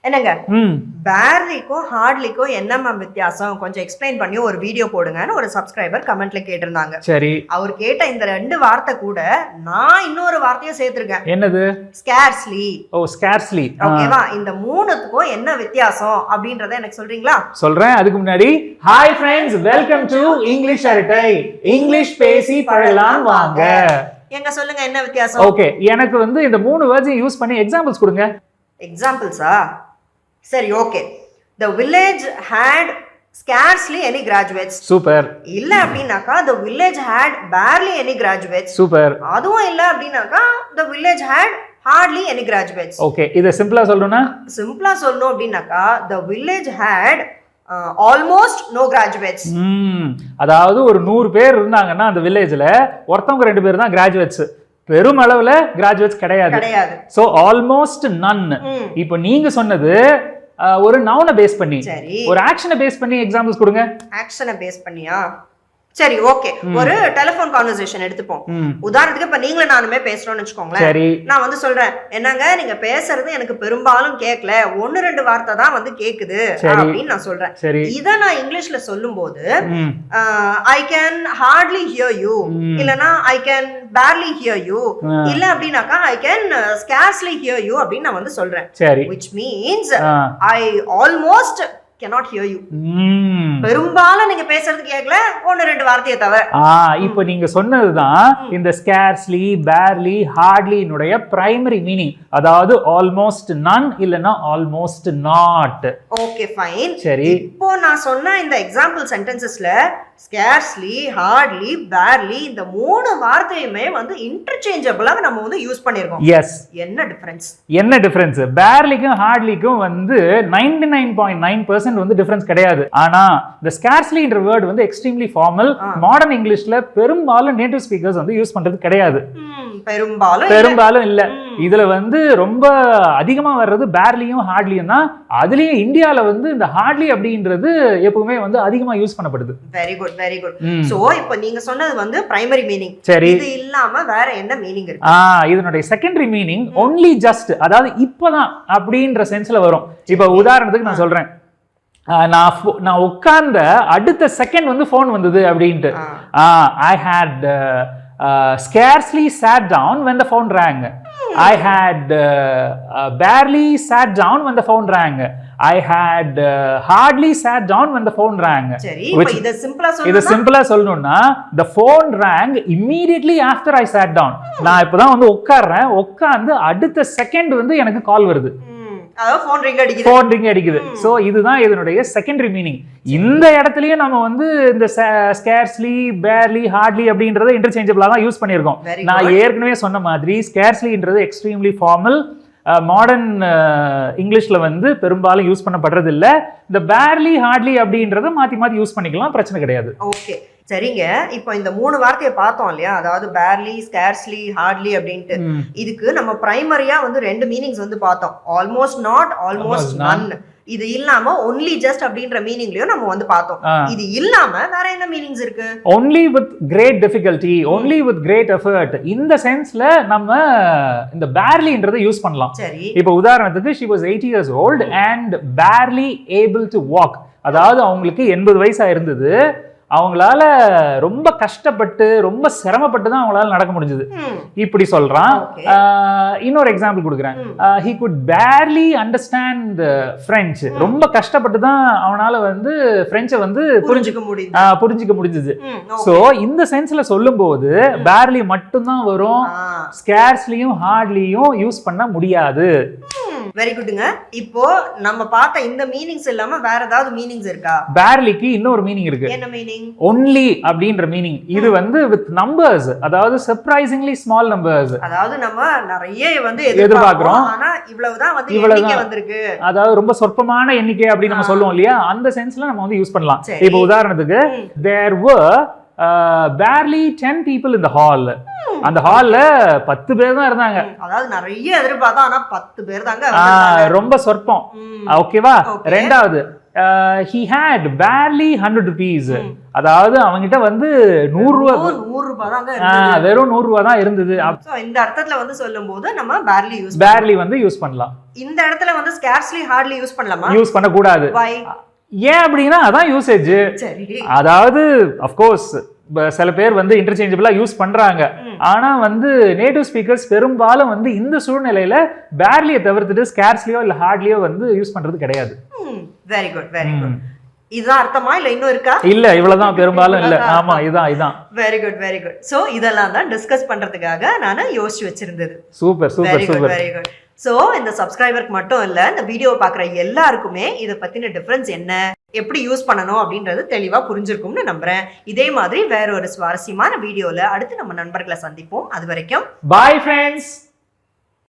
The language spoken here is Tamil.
என்னங்க பேர்லிக்கும் ஹார்ட்லிக்கும் என்ன மேம் வித்தியாசம் கொஞ்சம் எக்ஸ்பிளைன் பண்ணி ஒரு வீடியோ போடுங்கன்னு ஒரு சப்ஸ்கிரைபர் கமெண்ட்ல கேட்டிருந்தாங்க. சரி, அவர் கேட்ட இந்த 2 வார்த்தை கூட நான் இன்னொரு வார்த்தையை சேர்த்திருக்கேன். என்னது? ஸ்கேர்ஸ்லி. ஓ, ஸ்கேர்ஸ்லி. ஓகேவா? இந்த மூணுத்துக்கும் என்ன வித்தியாசம் அப்படின்றத எனக்கு சொல்றீங்களா? சொல்றேன். அதுக்கு முன்னாடி hi friends, welcome to English அரட்டை. இங்கிலீஷ் பேசி பழகலாம் வாங்க. எங்க சொல்லுங்க என்ன வித்தியாசம்? ஓகே, எனக்கு வந்து இந்த 3 வேர்ட்ஸையும் யூஸ் பண்ணி எக்ஸாம்பிள்ஸ் கொடுங்க. எக்ஸாம்பிள்ஸா? சரி, okay. The village had scarcely any graduates. Super. இல்ல அப்படினாக்கா the village had barely any graduates. Super. அதுவும் இல்ல அப்படினாக்கா the village had hardly any graduates. Okay, இத சிம்பிளா சொல்லணும்னா? சிம்பிளா சொல்லணும் அப்படினாக்கா the village had almost no graduates. அதாவது ஒரு 100 பேர் இருந்தாங்கன்னா அந்த வில்லேஜ்ல ஒருத்தவங்க 2 பேர் தான் கிராஜுவேட்ஸ். பெரும் அளவுல கிராஜுவேட்ஸ் கிடையாது. சோ ஆல்மோஸ்ட் நன். இப்போ நீங்க சொன்னது ஒரு நவுனை பேஸ் பண்ணி, ஒரு ஆக்ஷனை பேஸ் பண்ணி எக்ஸாம்பிள்ஸ் கொடுங்க. ஆக்ஷனை பேஸ் பண்ணியா? சரி, ஓகே. ஒரு டெலிபோன் கான்வர்சேஷன் எடுத்துப்போம். உதாரணத்துக்கு இப்ப நீங்களும் நானுமே பேசுறோம்னு வச்சுக்கோங்களேன். நான் வந்து சொல்றேன், என்னங்க நீங்க பேசுறது எனக்கு பெரும்பாலும் கேட்கல, 1-2 வார்த்தை தான் வந்து கேக்குது அப்படின்னு நான் சொல்றேன். இத நான் இங்கிலீஷ்ல சொல்லும் போது I can hardly hear you, இல்லனா I can barely hear you, இல்ல அப்படினாக்கா I can scarcely hear you அப்படின்னு நான் வந்து சொல்றேன். which means I almost cannot hear you. பெரும்பாலும் நீங்க பேசுறது கேட்கல, 1-2 வார்த்தையை தவிர. இப்போ நீங்க சொன்னதுதான் இந்த scarcely, barely, hardly னுடைய பிரைமரி மீனிங். அதாவது ஆல்மோஸ்ட் none இல்லனா ஆல்மோஸ்ட் not. Okay, fine. சரி, இப்போ நான் சொன்ன இந்த எக்ஸாம்பிள் சென்டென்சஸ்ல scarcely, hardly, barely இந்த 3 வார்த்தையுமே வந்து இன்டர்சேஞ்சபிளா நம்ம வந்து யூஸ் பண்ணிருக்கோம். எஸ். என்ன டிஃபரன்ஸ்? என்ன டிஃபரன்ஸ்? barelyக்கும் hardlyக்கும் வந்து 99.9% வந்து டிஃபரன்ஸ் கிடையாது. ஆனா the scarcely என்ற வேர்ட் வந்து எக்ஸ்ட்ரீம்லி ஃபார்மல். மாடர்ன் இங்கிலீஷ்ல பெரும்பாலும் நேட்டிவ் ஸ்பீக்கர்ஸ் வந்து யூஸ் பண்றது கிடையாது. பெரும்பாலும் இல்ல. இதுல வந்து ரொம்ப அதிகமா வர்றது பேர்லியும் ஹார்ட்லியும் தான். அதுலயும் இந்தியால வந்து இந்த ஹார்ட்லி அப்படின்றது எப்பவுமே வந்து அதிகமா யூஸ் பண்ணப்படுது. Very good, very good. So இப்போ நீங்க சொன்னது வந்து பிரைமரி மீனிங். இது இல்லாம வேற என்ன மீனிங் இருக்கு? இதனுடைய செகண்டரி மீனிங் only just, அதாவது இப்பதான் அப்படின்ற சென்ஸ்ல வரும். இப்ப உதாரணத்துக்கு நான் சொல்றேன், நான் உட்கார்ந்த அடுத்த செகண்ட் வந்து போன் வந்தது அப்படின்ட்டு. I had scarcely sat down when the phone rang. I had barely sat down when the phone rang. I had hardly sat down when the phone rang. சரி, இப்போ இத சிம்பிளா சொல்லணும்னா the phone rang immediately after I sat down. நான் இப்பதான் வந்து உட்கார்ந்து அடுத்த செகண்ட் வந்து எனக்கு கால் வருது. போன் ரிங் அடிக்குது. சோ இதுதான் இதனுடைய செகண்டரி மீனிங். இந்த இடத்துலயும் நம்ம வந்து இந்த ஸ்கேர்ஸ்லி, பேர்லி, ஹார்ட்லி அப்படின்றத இன்டர்சேஞ்சபிளா தான் யூஸ் பண்ணிருக்கோம். நான் ஏற்கனவே சொன்ன மாதிரி ஸ்கேர்ஸ்லின்றது எக்ஸ்ட்ரீம்லி ஃபார்மல். மாடர்ன் இங்கிலீஷ்ல வந்து பெரும்பாலும் யூஸ் பண்ணப்படுறது இல்ல. இந்த பேர்லி, ஹார்ட்லி அப்படின்றத மாத்தி யூஸ் பண்ணிக்கலாம், பிரச்சனை கிடையாது. ஓகே, சரிங்க. இப்போ இந்த 3 வார்த்தையை பார்த்தோம் இல்லையா, அதாவது பேர்லி, ஸ்கேர்ஸ்லி, ஹார்ட்லி அப்படின்ட்டு. இதுக்கு நம்ம பிரைமரியா வந்து 2 மீனிங்ஸ் வந்து பார்த்தோம். ஆல்மோஸ்ட் நாட், ஆல்மோஸ்ட் நன். இது இல்லாம only just அப்படின்ற மீனிங்லயும் நம்ம வந்து பார்த்தோம். இது இல்லாம வேற என்ன மீனிங்ஸ் இருக்கு? only with great difficulty, only with great effort. இந்த சென்ஸ்ல நம்ம இந்த barelyன்றதை யூஸ் பண்ணலாம். இப்போ உதாரணத்துக்கு she was 80 years old and barely able to walk. அதாவது அவங்களுக்கு 80 வயசா இருந்தது. அவங்களால ரொம்ப கஷ்டப்பட்டு ரொம்ப சிரமப்பட்டு தான் அவங்களால நடக்க முடிஞ்சது. இப்படி சொல்றான். இன்னொரு எக்ஸாம்பிள் கொடுக்குறேன். he could barely understand French. ரொம்ப கஷ்டப்பட்டு தான் அவனால வந்து பிரெஞ்சை வந்து புரிஞ்சுக்க முடிஞ்சது. சோ இந்த சென்ஸ்ல சொல்லும்போது barely மட்டும் தான் வரும், scarcelyயும் hardlyயும் யூஸ் பண்ண முடியாது. வெரி குட்ங்க. இப்போ நம்ம பார்த்த இந்த மீனிங்ஸ் இல்லாம வேற ஏதாவது மீனிங்ஸ் இருக்கா? barelyக்கு இன்னொரு மீனிங் இருக்கு. என்ன மீனிங்? only அப்படின்ற மீனிங். இது வந்து with numbers, அதாவது surprisingly small numbers. அதாவது நம்ம நிறைய வந்து எதிர்பார்க்கிறோம், ஆனா இவ்வளவுதான் வந்து எண்ணிக்கை வந்திருக்கு. அதாவது ரொம்ப சொற்பமான எண்ணிக்கை அப்படி நம்ம சொல்லுவோம் இல்லையா, அந்த சென்ஸ்ல நம்ம வந்து யூஸ் பண்ணலாம். இப்போ உதாரணத்துக்கு there were barely 10 people in the hall. அந்த ஹால்ல 10 பேர் தான் இருந்தாங்க. அதாவது நிறைய எதிர்பார்த்தா ஆனா 10 பேர் தாங்க. ரொம்ப சொற்பம். ஓகேவா? ரெண்டாவது he had barely 100 rupees. அதாவது அவங்கிட்ட வந்து 100 ரூபாய் தாங்க வெறும் 100 ரூபாய் தான் இருந்தது. சோ இந்த அர்த்தத்துல வந்து சொல்லும்போது நம்ம barely வந்து யூஸ் பண்ணலாம். இந்த இடத்துல வந்து scarcely hardly யூஸ் பண்ணலாமா? யூஸ் பண்ண கூடாது. ஏன் அப்படின்னா அதான் யூசேஜ். அதாவது of course சில பேர் வந்து இன்டர்சேஞ்சபிளா யூஸ் பண்றாங்க. ஆனா வந்து நேட்டிவ் ஸ்பீக்கர்ஸ் பெரும்பாலும் வந்து இந்த சூழ்நிலையில பேர்லியை தவிர்த்துட்டு ஸ்கேர்ஸ்லியோ இல்ல ஹார்ட்லியோ வந்து யூஸ் பண்றது கிடையாது. Very good very good. இதுதான் அர்த்தமா இல்ல இன்னும் இருக்கா? இல்ல இவ்வளவுதான் பெரும்பாலும் இல்ல. ஆமா இதான். Very good very good. So இதெல்லாம் தான் டிஸ்கஸ் பண்றதுக்காக நான் யோசிச்சு வச்சிருந்தது. Super super super. Very good. So இந்த சப்ஸ்கிரைபருக்கு மட்டும் இல்ல இந்த வீடியோ பாக்குற எல்லாருக்குமே இத பத்தின டிஃபரன்ஸ் என்ன, எப்படி யூஸ் பண்ணணும் அப்படின்றது தெளிவா புரிஞ்சிருக்கும்னு நம்புறேன். இதே மாதிரி வேற ஒரு சுவாரஸ்யமான வீடியோல அடுத்து நம்ம நண்பர்களை சந்திப்போம். அது வரைக்கும் பை ஃப்ரெண்ட்ஸ்.